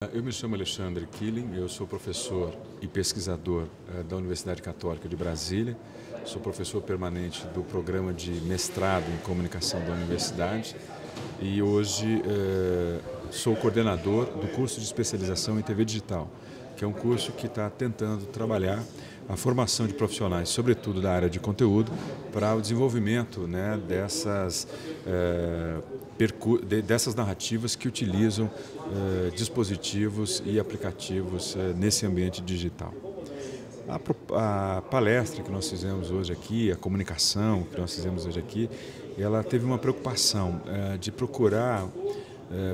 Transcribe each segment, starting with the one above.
Eu me chamo Alexandre Killing, eu sou professor e pesquisador da Universidade Católica de Brasília, sou professor permanente do programa de mestrado em comunicação da universidade e hoje sou coordenador do curso de especialização em TV digital, que é um curso que está tentando trabalhar a formação de profissionais, sobretudo da área de conteúdo, para o desenvolvimento, né, dessas narrativas que utilizam dispositivos e aplicativos nesse ambiente digital. A palestra que nós fizemos hoje aqui, a comunicação que nós fizemos hoje aqui, ela teve uma preocupação de procurar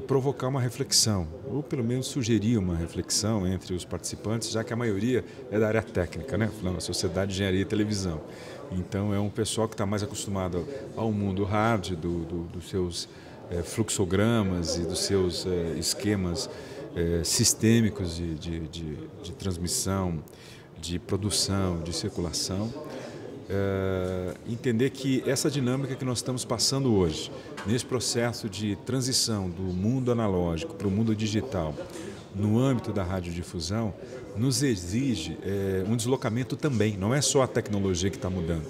provocar uma reflexão, ou pelo menos sugerir uma reflexão entre os participantes, já que a maioria é da área técnica, né? Falando da Sociedade de Engenharia e Televisão. Então é um pessoal que está mais acostumado ao mundo hard, dos seus fluxogramas e dos seus esquemas sistêmicos de transmissão, de produção, de circulação. Entender que essa dinâmica que nós estamos passando hoje, nesse processo de transição do mundo analógico para o mundo digital, no âmbito da radiodifusão, nos exige um deslocamento também. Não é só a tecnologia que está mudando.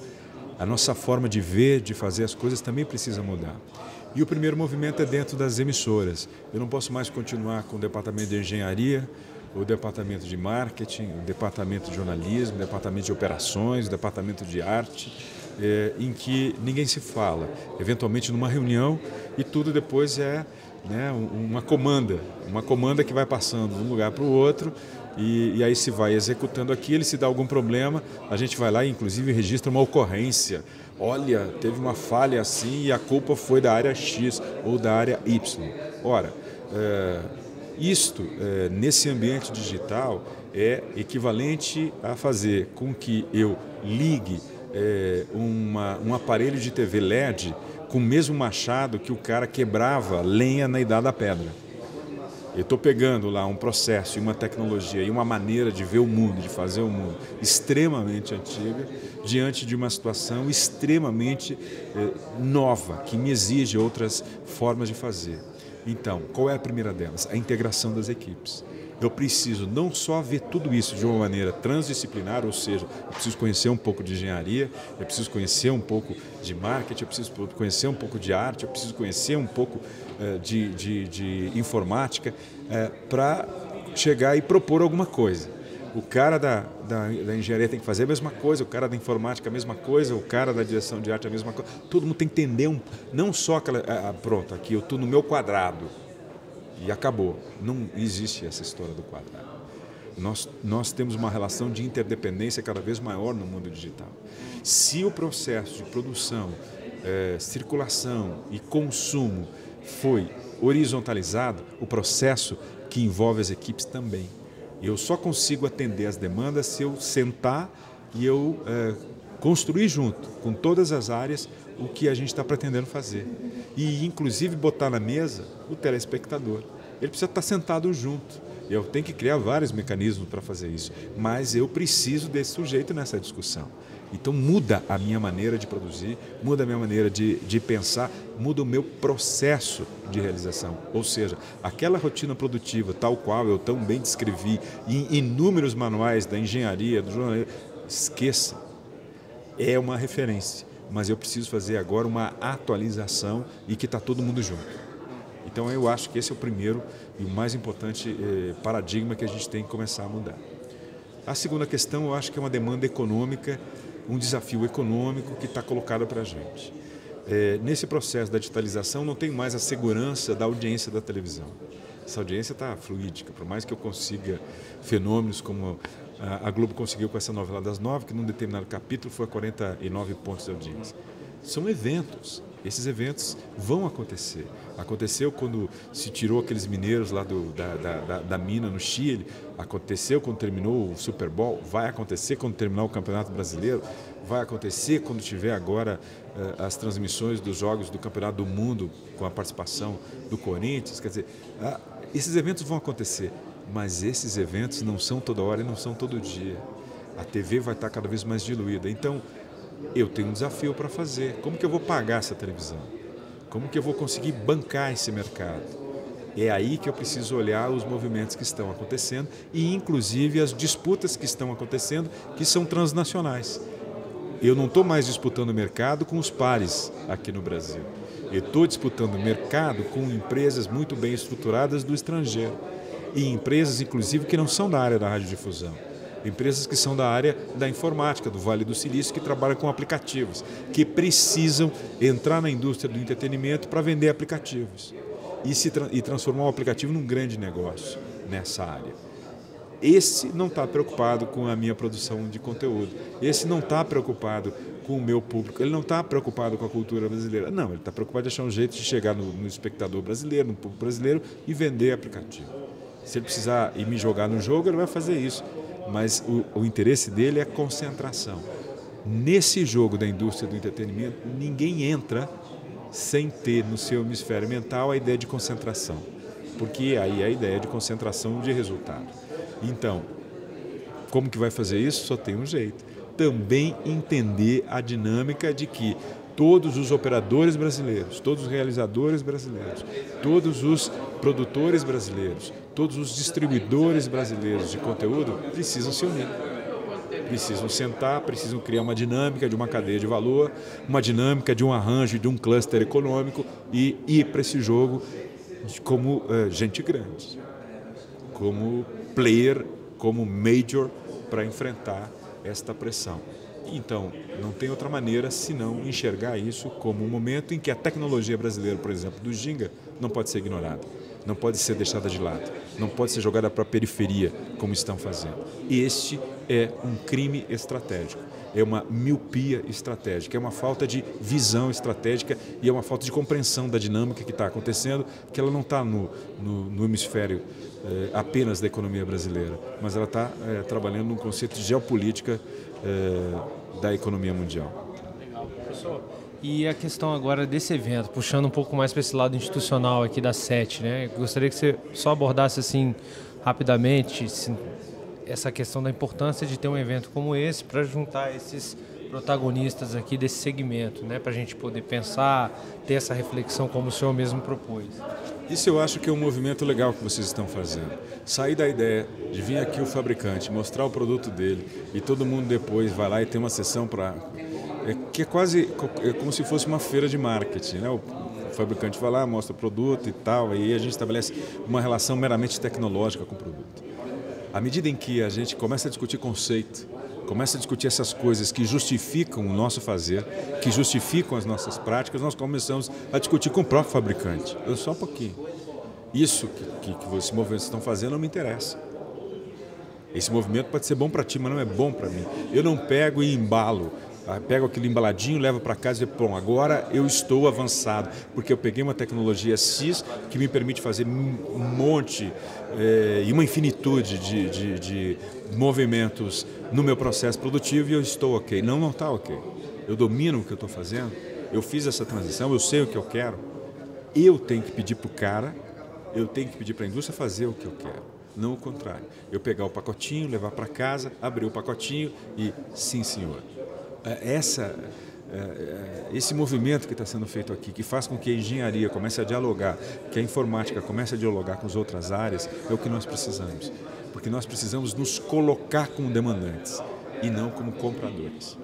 A nossa forma de ver, de fazer as coisas também precisa mudar. E o primeiro movimento é dentro das emissoras. Eu não posso mais continuar com o departamento de engenharia, o departamento de marketing, o departamento de jornalismo, o departamento de operações, o departamento de arte, em que ninguém se fala, eventualmente numa reunião, e tudo depois é, né, uma comanda que vai passando de um lugar para o outro, e aí se vai executando aquilo, se dá algum problema, a gente vai lá e inclusive registra uma ocorrência. Olha, teve uma falha assim e a culpa foi da área X ou da área Y. Ora, nesse ambiente digital, é equivalente a fazer com que eu ligue um aparelho de TV LED com o mesmo machado que o cara quebrava lenha na Idade da Pedra. Eu estou pegando lá um processo e uma tecnologia e uma maneira de ver o mundo, de fazer o mundo extremamente antiga, diante de uma situação extremamente nova, que me exige outras formas de fazer. Então, qual é a primeira delas? A integração das equipes. Eu preciso não só ver tudo isso de uma maneira transdisciplinar, ou seja, eu preciso conhecer um pouco de engenharia, eu preciso conhecer um pouco de marketing, eu preciso conhecer um pouco de arte, eu preciso conhecer um pouco de informática para chegar e propor alguma coisa. O cara da engenharia tem que fazer a mesma coisa, o cara da informática a mesma coisa, o cara da direção de arte a mesma coisa. Todo mundo tem que entender, não só aquela... pronto, aqui eu estou no meu quadrado e acabou. Não existe essa história do quadrado. Nós temos uma relação de interdependência cada vez maior no mundo digital. Se o processo de produção, circulação e consumo foi horizontalizado, o processo que envolve as equipes também. Eu só consigo atender as demandas se eu sentar e eu construir junto com todas as áreas o que a gente está pretendendo fazer. E, inclusive, botar na mesa o telespectador. Ele precisa estar sentado junto. Eu tenho que criar vários mecanismos para fazer isso. Mas eu preciso desse sujeito nessa discussão. Então muda a minha maneira de produzir, muda a minha maneira de pensar, muda o meu processo de realização. Ou seja, aquela rotina produtiva tal qual eu tão bem descrevi em inúmeros manuais da engenharia, do jornalismo, esqueça. É uma referência, mas eu preciso fazer agora uma atualização e que está todo mundo junto. Então eu acho que esse é o primeiro e o mais importante paradigma que a gente tem que começar a mudar. A segunda questão eu acho que é uma demanda econômica, um desafio econômico que está colocado para a gente. Nesse processo da digitalização não tem mais a segurança da audiência da televisão. Essa audiência está fluídica, por mais que eu consiga fenômenos como a Globo conseguiu com essa novela das 9, que num determinado capítulo foi a 49 pontos de audiência. São eventos. Esses eventos vão acontecer. Aconteceu quando se tirou aqueles mineiros lá da mina no Chile, aconteceu quando terminou o Super Bowl, vai acontecer quando terminar o Campeonato Brasileiro, vai acontecer quando tiver agora as transmissões dos jogos do Campeonato do Mundo com a participação do Corinthians. Quer dizer, esses eventos vão acontecer, mas esses eventos não são toda hora e não são todo dia. A TV vai estar cada vez mais diluída. Então, eu tenho um desafio para fazer. Como que eu vou pagar essa televisão? Como que eu vou conseguir bancar esse mercado? É aí que eu preciso olhar os movimentos que estão acontecendo e, inclusive, as disputas que estão acontecendo, que são transnacionais. Eu não estou mais disputando o mercado com os pares aqui no Brasil. Eu estou disputando o mercado com empresas muito bem estruturadas do estrangeiro. E empresas, inclusive, que não são da área da radiodifusão. Empresas que são da área da informática, do Vale do Silício, que trabalham com aplicativos, que precisam entrar na indústria do entretenimento para vender aplicativos e transformar o aplicativo num grande negócio nessa área. Esse não está preocupado com a minha produção de conteúdo, esse não está preocupado com o meu público, ele não está preocupado com a cultura brasileira. Não, ele está preocupado de achar um jeito de chegar no espectador brasileiro, no público brasileiro e vender aplicativo. Se ele precisar ir me jogar no jogo, ele vai fazer isso. Mas o interesse dele é concentração. Nesse jogo da indústria do entretenimento, ninguém entra sem ter no seu hemisfério mental a ideia de concentração. Porque aí é a ideia de concentração de resultado. Então, como que vai fazer isso? Só tem um jeito. Também entender a dinâmica de que todos os operadores brasileiros, todos os realizadores brasileiros, todos os produtores brasileiros, todos os distribuidores brasileiros de conteúdo precisam se unir. Precisam sentar, precisam criar uma dinâmica de uma cadeia de valor, uma dinâmica de um arranjo, de um cluster econômico e ir para esse jogo como gente grande, como player, como major para enfrentar esta pressão. Então, não tem outra maneira senão enxergar isso como um momento em que a tecnologia brasileira, por exemplo, do Ginga, não pode ser ignorada, não pode ser deixada de lado, não pode ser jogada para a periferia, como estão fazendo. Este é um crime estratégico, é uma miopia estratégica, é uma falta de visão estratégica e é uma falta de compreensão da dinâmica que está acontecendo, que ela não está no hemisfério apenas da economia brasileira, mas ela está trabalhando num conceito de geopolítica da economia mundial. Legal, professor. E a questão agora desse evento, puxando um pouco mais para esse lado institucional aqui da SET, né? Gostaria que você só abordasse assim rapidamente essa questão da importância de ter um evento como esse para juntar esses protagonistas aqui desse segmento, né? Para a gente poder pensar, ter essa reflexão como o senhor mesmo propôs. Isso eu acho que é um movimento legal que vocês estão fazendo. Sair da ideia de vir aqui o fabricante, mostrar o produto dele e todo mundo depois vai lá e tem uma sessão para... que é quase como se fosse uma feira de marketing, né? O fabricante vai lá, mostra o produto e tal, e aí a gente estabelece uma relação meramente tecnológica com o produto. À medida em que a gente começa a discutir conceito, começa a discutir essas coisas que justificam o nosso fazer, que justificam as nossas práticas, nós começamos a discutir com o próprio fabricante. Só um pouquinho. Isso que esses movimentos estão fazendo não me interessa. Esse movimento pode ser bom para ti, mas não é bom para mim. Eu não pego e embalo. Pego aquele embaladinho, levo para casa e digo, bom, agora eu estou avançado, porque eu peguei uma tecnologia X que me permite fazer um monte e uma infinitude de movimentos no meu processo produtivo e eu estou ok. Não, não está ok. Eu domino o que eu estou fazendo, eu fiz essa transição, eu sei o que eu quero. Eu tenho que pedir para o cara, eu tenho que pedir para a indústria fazer o que eu quero. Não o contrário. Eu pegar o pacotinho, levar para casa, abrir o pacotinho e sim, senhor. Esse movimento que está sendo feito aqui, que faz com que a engenharia comece a dialogar, que a informática comece a dialogar com as outras áreas, é o que nós precisamos. Porque nós precisamos nos colocar como demandantes e não como compradores.